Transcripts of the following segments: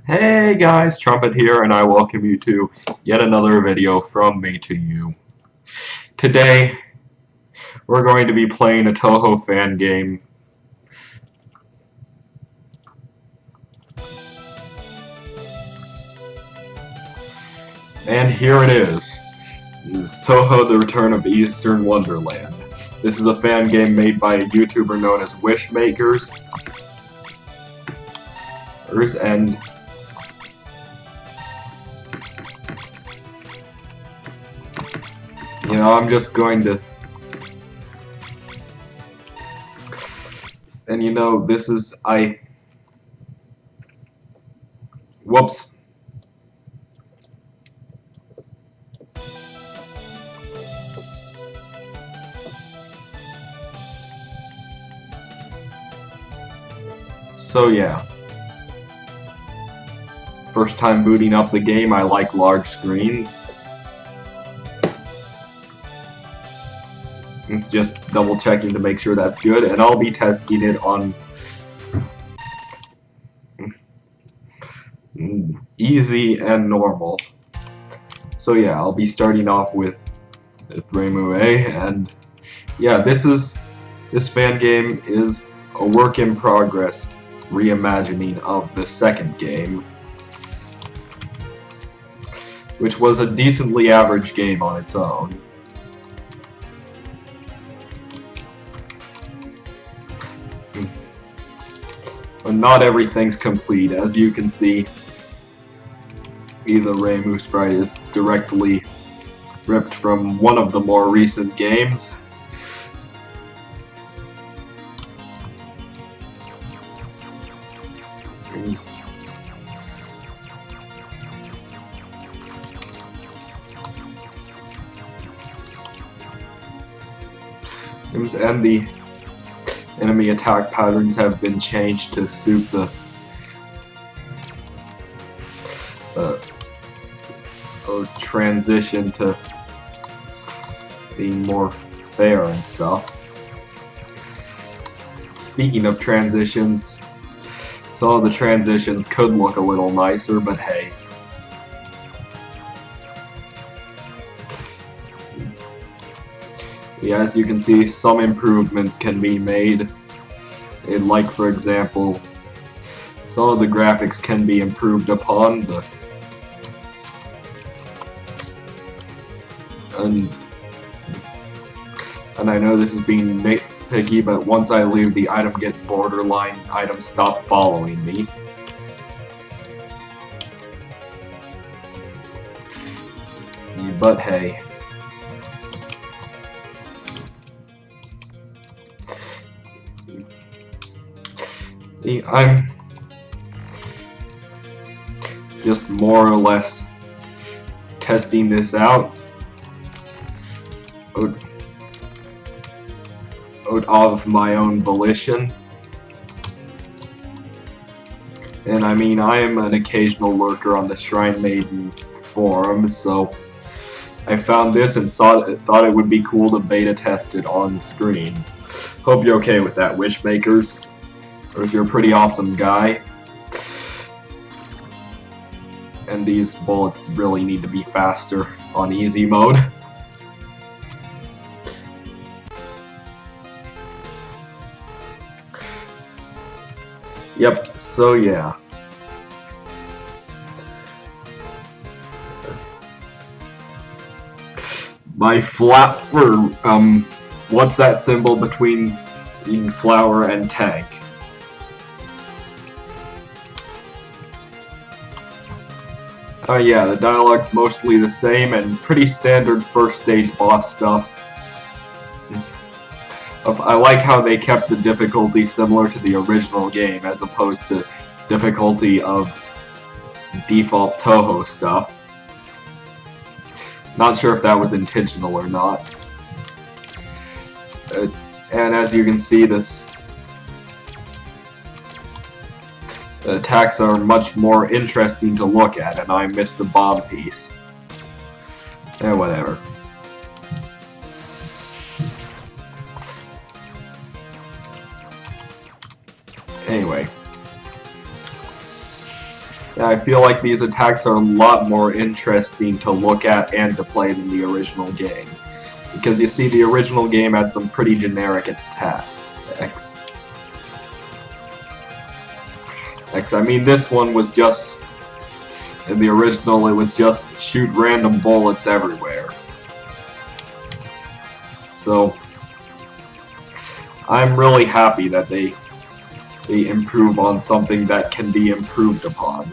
Hey guys, Trumpet here, and I welcome you to yet another video from me to you. Today, we're going to be playing a Touhou fan game. And here it is. This is Touhou: The Return of Eastern Wonderland. This is a fan game made by a YouTuber known as WishMakers. And I'm just going to... And this is... Whoops. So yeah. First time booting up the game, I like large screens. It's just double checking to make sure that's good, and I'll be testing it on easy and normal. So yeah, I'll be starting off with Fangame, and yeah, this fan game is a work in progress reimagining of the second game, which was a decently average game on its own. But not everything's complete. As you can see, the Reimu sprite is directly ripped from one of the more recent games. And the enemy attack patterns have been changed to suit the transition to being more fair and stuff. Speaking of transitions, some of the transitions could look a little nicer, but hey. Yeah, as you can see, some improvements can be made. Like, for example, some of the graphics can be improved upon. And I know this is being nitpicky, but once I leave the item get borderline, items stop following me. But hey. I'm just more or less testing this out of my own volition. And I mean, I am an occasional lurker on the Shrine Maiden forum, so I found this and thought it would be cool to beta test it on screen. Hope you're okay with that, WishMakers. Because you're a pretty awesome guy. And these bullets really need to be faster on easy mode. Yep, so yeah. My flower, what's that symbol between flower and tank? Yeah, the dialogue's mostly the same and pretty standard first stage boss stuff. I like how they kept the difficulty similar to the original game as opposed to difficulty of default Touhou stuff. Not sure if that was intentional or not. And as you can see, the attacks are much more interesting to look at, and I missed the bomb piece. Whatever. Anyway. Yeah, I feel like these attacks are a lot more interesting to look at and to play than the original game. Because you see, the original game had some pretty generic attacks. I mean, this one was just... In the original, it was just shoot random bullets everywhere. So, I'm really happy that they improve on something that can be improved upon.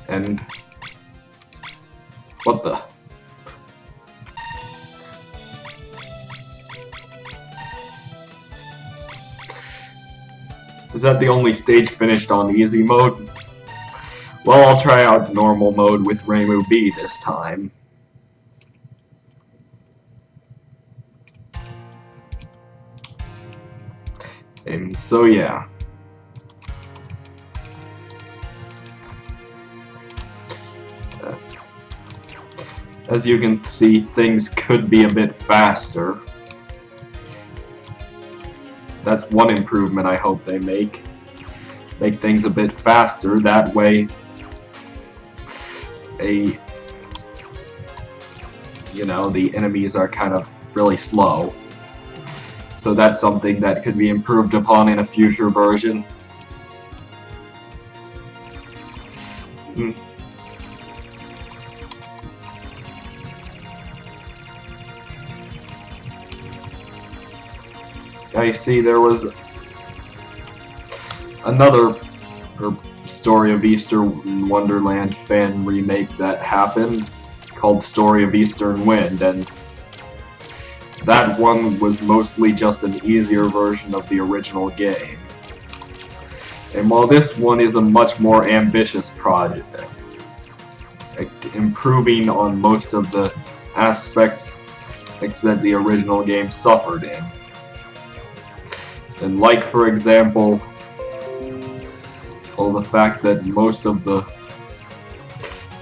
And what the? Is that the only stage finished on easy mode? Well, I'll try out normal mode with Rainbow B this time. And so yeah. As you can see, things could be a bit faster. That's one improvement I hope they make. Make things a bit faster, that way the enemies are kind of really slow. So that's something that could be improved upon in a future version. I see there was another Story of Easter Wonderland fan remake that happened called Story of Eastern Wind, and that one was mostly just an easier version of the original game. And while this one is a much more ambitious project, improving on most of the aspects that the original game suffered in. And like, for example, the fact that most of the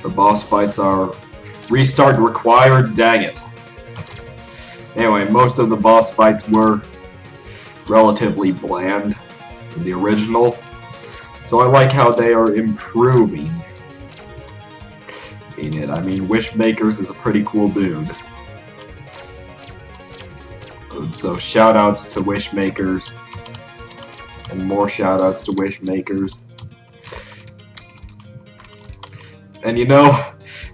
boss fights are restart required, dang it. Anyway, most of the boss fights were relatively bland in the original, so I like how they are improving in it. I mean, WishMakers is a pretty cool dude. So shoutouts to WishMakers, and more shoutouts to WishMakers. And you know,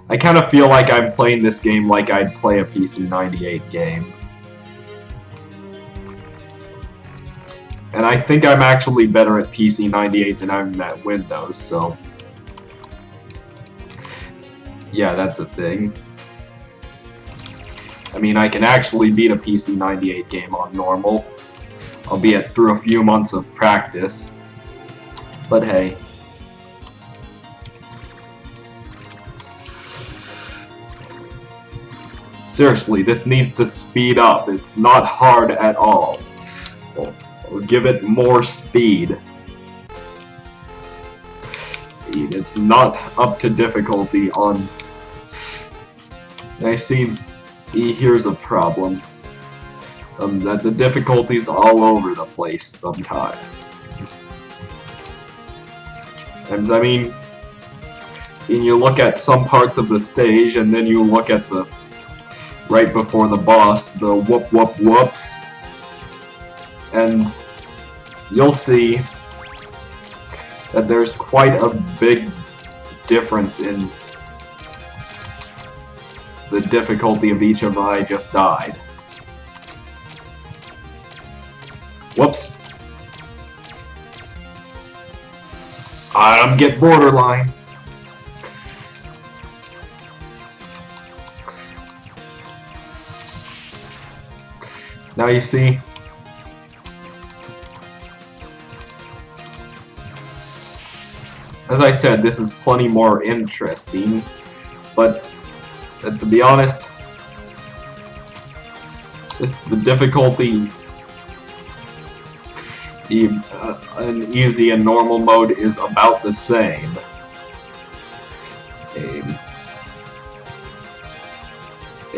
I kind of feel like I'm playing this game like I'd play a PC98 game. And I think I'm actually better at PC98 than I'm at Windows, so... yeah, that's a thing. I mean, I can actually beat a PC98 game on normal, albeit through a few months of practice. But hey. Seriously, this needs to speed up. It's not hard at all. We'll give it more speed. It's not up to difficulty on... I see... here's a problem. That the difficulty's all over the place sometimes. And I mean, you look at some parts of the stage, and then you look at the right before the boss, the whoop whoop whoops, and you'll see that there's quite a big difference in the difficulty of each of I just died. Whoops. I'm get borderline. Now you see, as I said, this is plenty more interesting, but to be honest, the difficulty in easy and normal mode is about the same.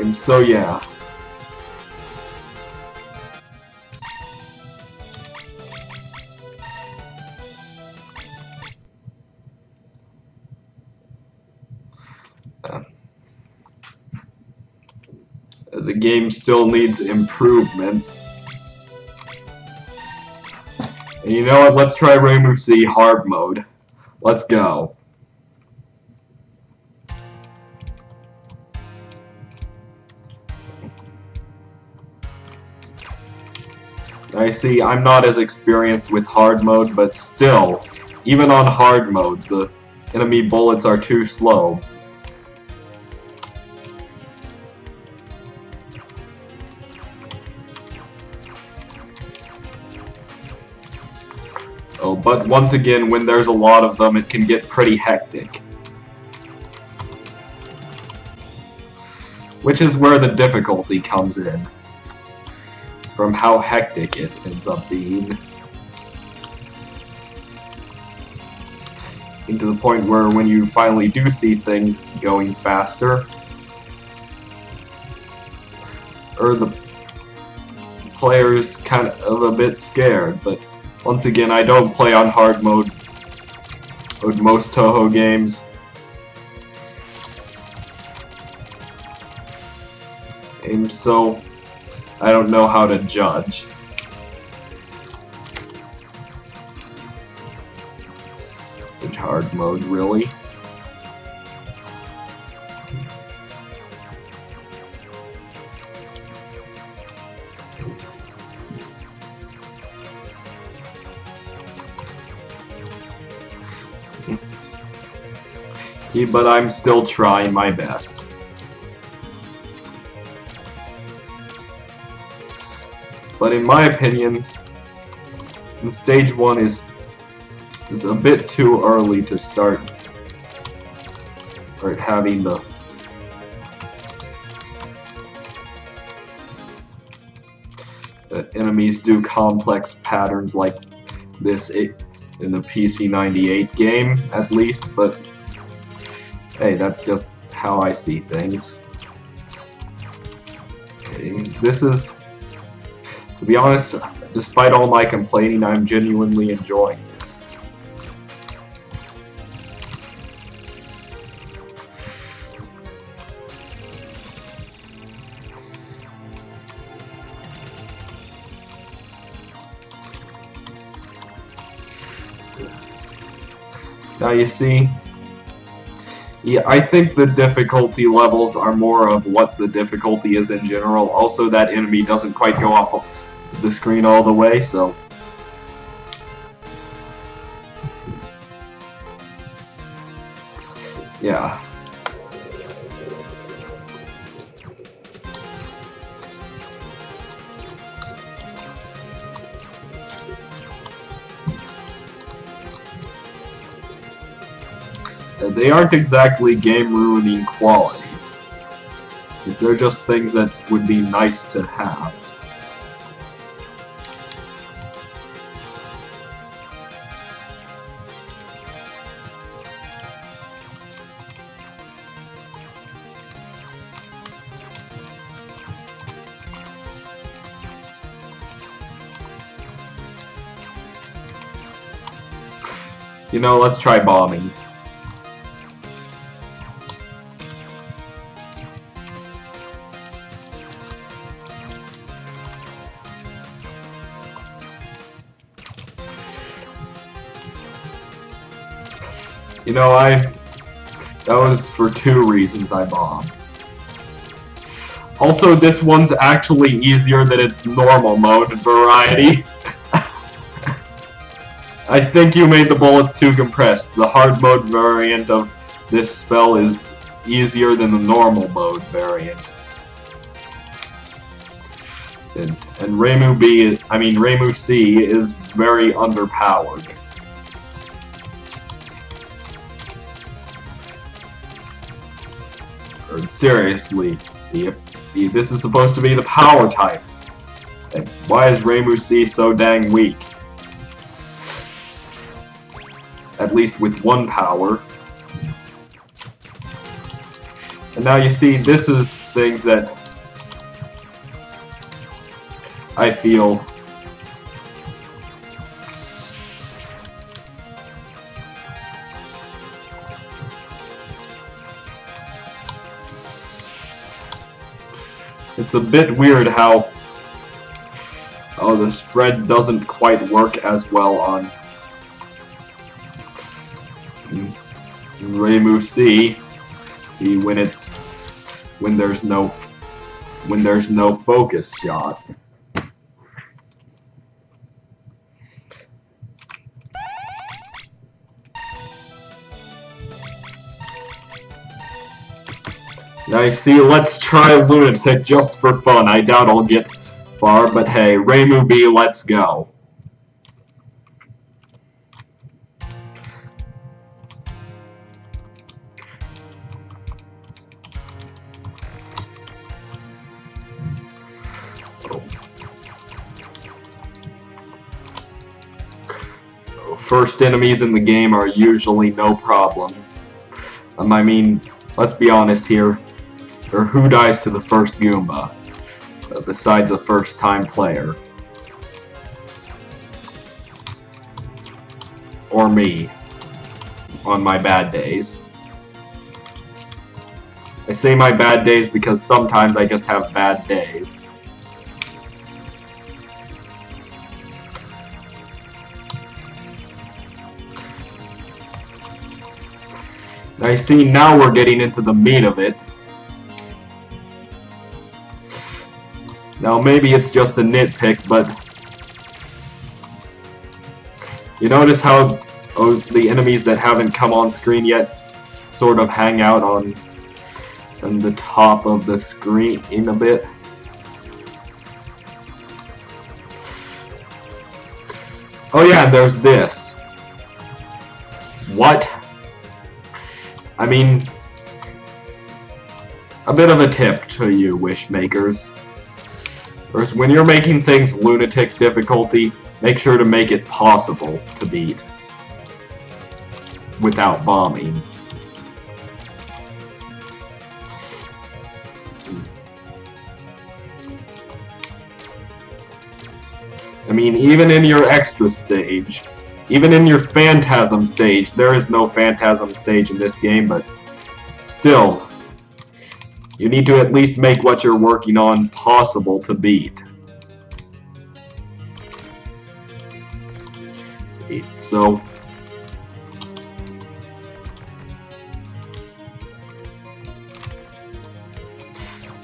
And so yeah. The game still needs improvements. And you know what? Let's try Rainbow C hard mode. Let's go. I see, I'm not as experienced with hard mode, but still, even on hard mode, the enemy bullets are too slow. Oh, but once again, when there's a lot of them, it can get pretty hectic. Which is where the difficulty comes in. From how hectic it ends up being. And to the point where when you finally do see things going faster, or the player's kind of a bit scared, but once again, I don't play on hard mode with most Touhou games. And so, I don't know how to judge. Which hard mode, really? Yeah, but I'm still trying my best. But in my opinion, stage 1 is a bit too early to start having the enemies do complex patterns like this in the PC-98 game, at least, but hey, that's just how I see things. This is, to be honest, despite all my complaining, I'm genuinely enjoying this. Now you see, yeah, I think the difficulty levels are more of what the difficulty is in general. Also, that enemy doesn't quite go off the screen all the way, so... yeah. They aren't exactly game-ruining qualities. They're just things that would be nice to have. You know, let's try bombing. You know, that was for 2 reasons I bombed. Also, this one's actually easier than its normal mode variety. I think you made the bullets too compressed. The hard mode variant of this spell is easier than the normal mode variant. And Rainbow C is very underpowered. Seriously, if this is supposed to be the power type, then why is Rainbow C so dang weak? At least with 1 power. And now you see, this is things that I feel it's a bit weird how the spread doesn't quite work as well on Reimu C when there's no focus shot. Now you see, let's try Lunatic just for fun. I doubt I'll get far, but hey, Reimu B, let's go. First enemies in the game are usually no problem. I mean, let's be honest here. Or who dies to the first Goomba? Besides a first-time player. Or me. On my bad days. I say my bad days because sometimes I just have bad days. Now you see, now we're getting into the meat of it. Now maybe it's just a nitpick, but you notice how the enemies that haven't come on screen yet sort of hang out on the top of the screen in a bit. Oh yeah, and there's this. What? I mean, a bit of a tip to you, WishMakers. First, when you're making things lunatic difficulty, make sure to make it possible to beat without bombing. I mean, even in your extra stage, even in your Phantasm stage, there is no Phantasm stage in this game, but still, you need to at least make what you're working on possible to beat. So,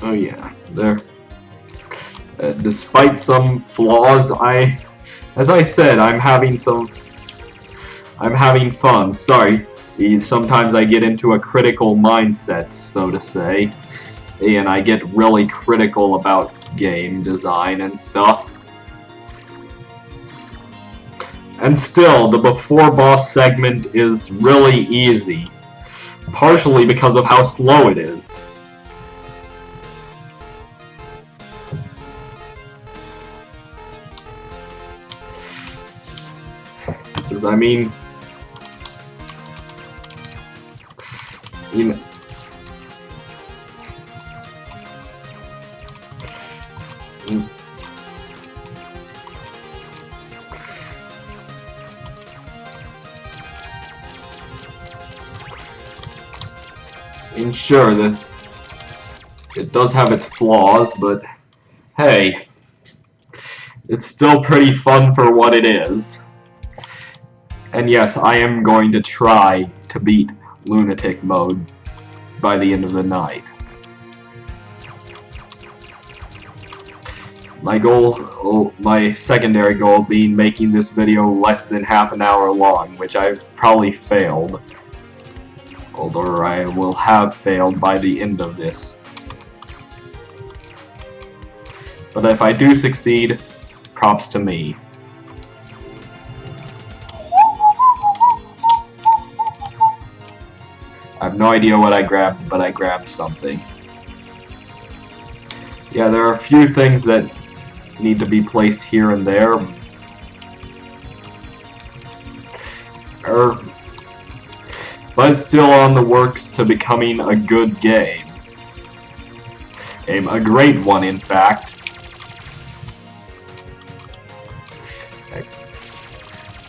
oh yeah, there. Despite some flaws, as I said, I'm having fun. Sorry, sometimes I get into a critical mindset, so to say, and I get really critical about game design and stuff. And still, the before boss segment is really easy, partially because of how slow it is. Because, I mean, you know, and sure, that it does have its flaws, but hey, it's still pretty fun for what it is. And yes, I am going to try to beat Lunatic mode by the end of the night. My goal, my secondary goal being making this video less than half an hour long, which I've probably failed. Although I will have failed by the end of this. But if I do succeed, props to me. I have no idea what I grabbed, but I grabbed something. Yeah, there are a few things that need to be placed here and there. But it's still on the works to becoming a good game. game. A great one, in fact.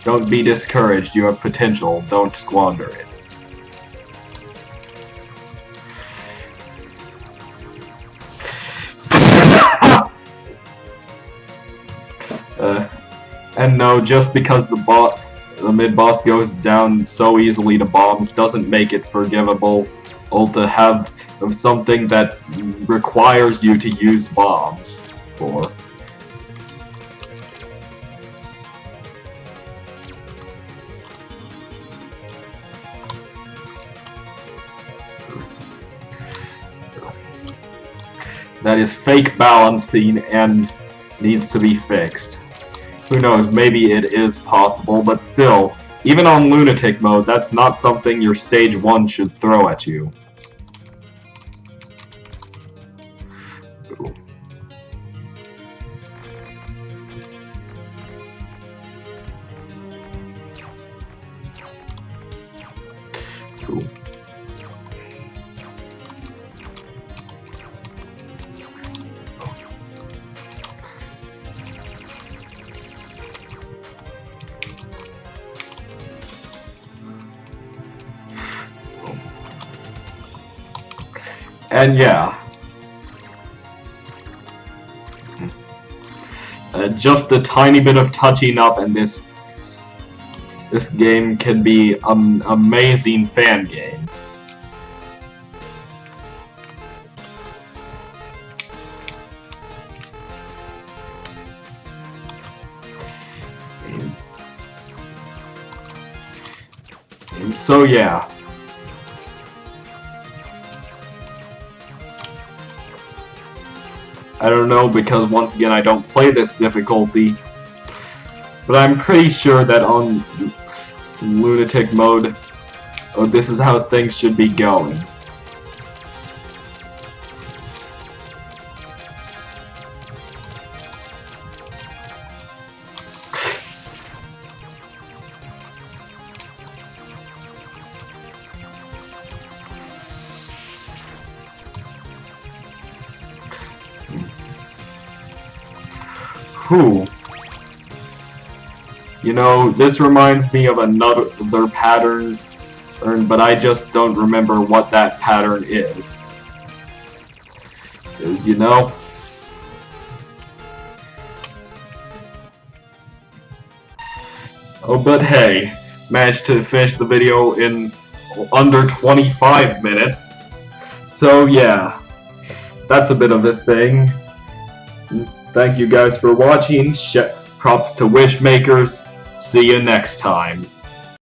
Don't be discouraged. You have potential. Don't squander it. And no, just because the mid-boss goes down so easily to bombs doesn't make it forgivable or to have something that requires you to use bombs for. That is fake balancing and needs to be fixed. Who knows, maybe it is possible, but still, even on lunatic mode, that's not something your stage 1 should throw at you. Ooh. Ooh. And yeah, just a tiny bit of touching up, and this game can be an amazing fan game. So yeah. I don't know, because once again I don't play this difficulty, but I'm pretty sure that on lunatic mode, this is how things should be going. Whew. You know, this reminds me of another pattern, but I just don't remember what that pattern is. You know? Oh, but hey, managed to finish the video in under 25 minutes. So yeah, that's a bit of a thing. Thank you guys for watching. Props to WishMakers. See you next time.